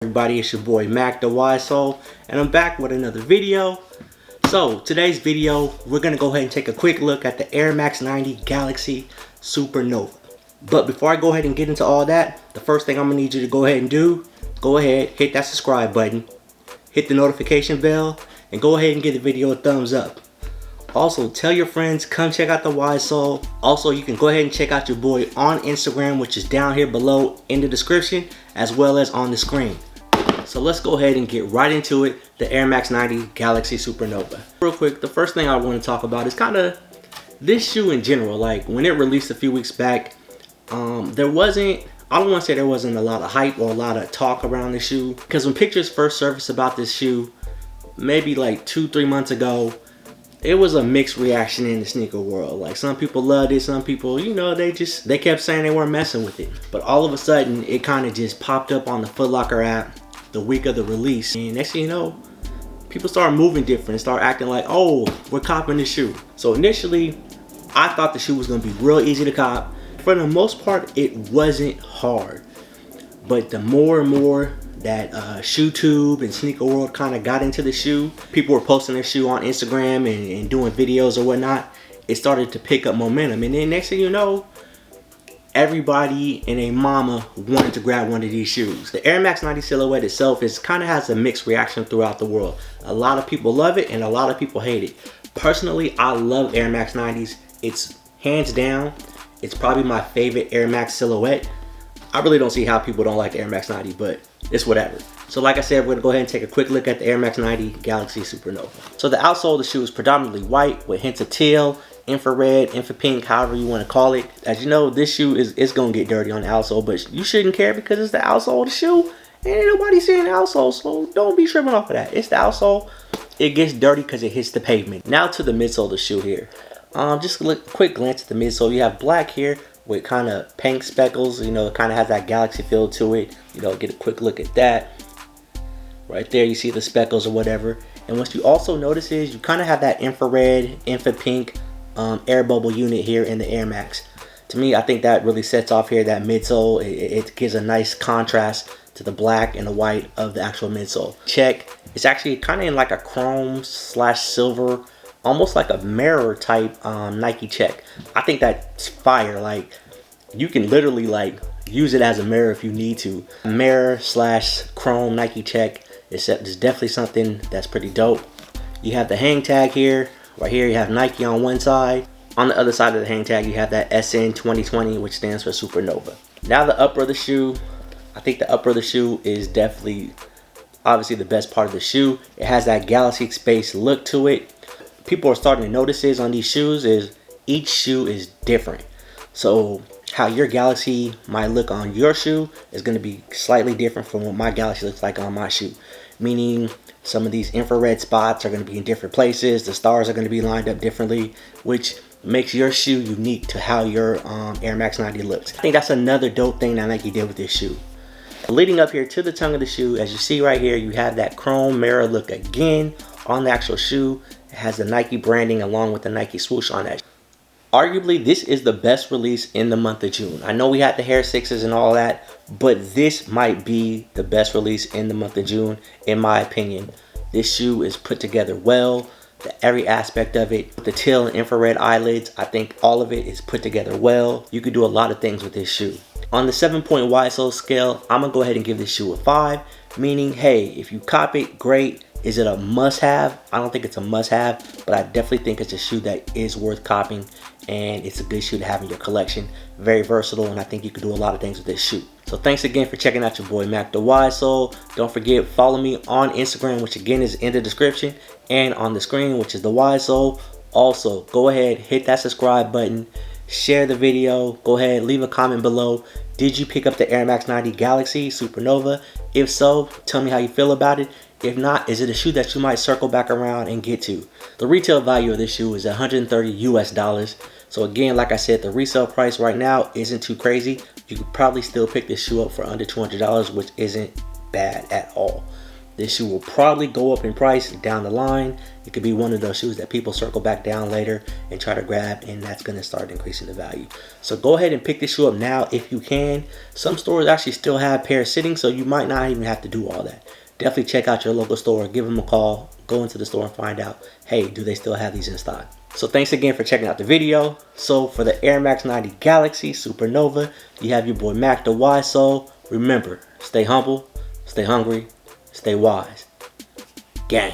Everybody, it's your boy Mac the Wise Soul, and I'm back with another video. So today's video, we're gonna go ahead and take a quick look at the Air Max 90 Galaxy Supernova. But before I go ahead and get into all that, the first thing I'm gonna need you to go ahead and do, go ahead, hit that subscribe button, hit the notification bell, and go ahead and give the video a thumbs up. Also, tell your friends, come check out the Wise Soul. Also, you can go ahead and check out your boy on Instagram, which is down here below in the description, as well as on the screen. So let's go ahead and get right into it, the Air Max 90 Galaxy Supernova. Real quick, the first thing I want to talk about is kind of this shoe in general. Like when it released a few weeks back, there wasn't, I don't want to say there wasn't a lot of hype or a lot of talk around the shoe. Because when pictures first surfaced about this shoe, maybe like 2-3 months ago, it was a mixed reaction in the sneaker world. Like some people loved it, some people, you know, they kept saying they weren't messing with it. But all of a sudden, it kind of just popped up on the Foot Locker app the week of the release. And next thing you know, people started moving different and start acting like, oh, we're copping the shoe. So initially, I thought the shoe was gonna be real easy to cop. For the most part, it wasn't hard. But the more and more that ShoeTube and Sneaker World kind of got into the shoe, people were posting their shoe on Instagram and doing videos or whatnot, it started to pick up momentum. And then next thing you know, everybody and a mama wanted to grab one of these shoes. The Air Max 90 silhouette itself kind of has a mixed reaction throughout the world. A lot of people love it and a lot of people hate it. Personally, I love Air Max 90s. It's hands down, it's probably my favorite Air Max silhouette. I really don't see how people don't like the Air Max 90, but it's whatever. So like I said, we're gonna go ahead and take a quick look at the Air Max 90 Galaxy Supernova. So the outsole of the shoe is predominantly white with hints of teal, infrared, infra-pink, however you wanna call it. As you know, this shoe is gonna get dirty on the outsole, but you shouldn't care because it's the outsole of the shoe. And ain't nobody seeing the outsole, so don't be tripping off of that. It's the outsole. It gets dirty because it hits the pavement. Now to the midsole of the shoe here. Just a quick glance at the midsole. You have black here with kind of pink speckles. You know, it kind of has that galaxy feel to it. You know, get a quick look at that. Right there, you see the speckles or whatever. And what you also notice is you kind of have that infrared, infra-pink air bubble unit here in the Air Max. To me, I think that really sets off here that midsole. It gives a nice contrast to the black and the white of the actual midsole. Check. It's actually kind of in like a chrome / silver, almost like a mirror type Nike check. I think that's fire. Like you can literally like use it as a mirror if you need to. Mirror / chrome Nike check is definitely something that's pretty dope. You have the hang tag here. Right here you have Nike on one side. On the other side of the hang tag you have that SN 2020, which stands for Supernova. Now the upper of the shoe. I think the upper of the shoe is definitely obviously the best part of the shoe. It has that galaxy space look to it. People are starting to notice this on these shoes is each shoe is different. So how your galaxy might look on your shoe is going to be slightly different from what my galaxy looks like on my shoe. Meaning some of these infrared spots are going to be in different places. The stars are going to be lined up differently, which makes your shoe unique to how your Air Max 90 looks. I think that's another dope thing that Nike did with this shoe. Leading up here to the tongue of the shoe, as you see right here, you have that chrome mirror look again on the actual shoe. It has the Nike branding along with the Nike swoosh on that. Arguably, this is the best release in the month of June. I know we had the Hair 6s and all that, but this might be the best release in the month of June, in my opinion. This shoe is put together well. Every aspect of it, the teal and infrared eyelids, I think all of it is put together well. You could do a lot of things with this shoe. On the 7-point Wise Soul scale, I'm gonna go ahead and give this shoe a 5, meaning, hey, if you cop it, great. Is it a must-have? I don't think it's a must-have, but I definitely think it's a shoe that is worth copping, and it's a good shoe to have in your collection. Very versatile, and I think you could do a lot of things with this shoe. So thanks again for checking out your boy Mac the Wise Soul. Don't forget, follow me on Instagram, which again is in the description, and on the screen, which is the Wise Soul. Also, go ahead, hit that subscribe button, share the video, go ahead, leave a comment below. Did you pick up the Air Max 90 Galaxy Supernova? If so, tell me how you feel about it. If not, is it a shoe that you might circle back around and get to? The retail value of this shoe is $130 US. So again, like I said, the resale price right now isn't too crazy. You could probably still pick this shoe up for under $200, which isn't bad at all. This shoe will probably go up in price down the line. It could be one of those shoes that people circle back down later and try to grab, and that's going to start increasing the value. So go ahead and pick this shoe up now if you can. Some stores actually still have pairs sitting, so you might not even have to do all that. Definitely check out your local store, give them a call, go into the store and find out, hey, do they still have these in stock? So thanks again for checking out the video. So for the Air Max 90 Galaxy Supernova, you have your boy Mac the Wise Soul. Remember, stay humble, stay hungry, stay wise. Gang.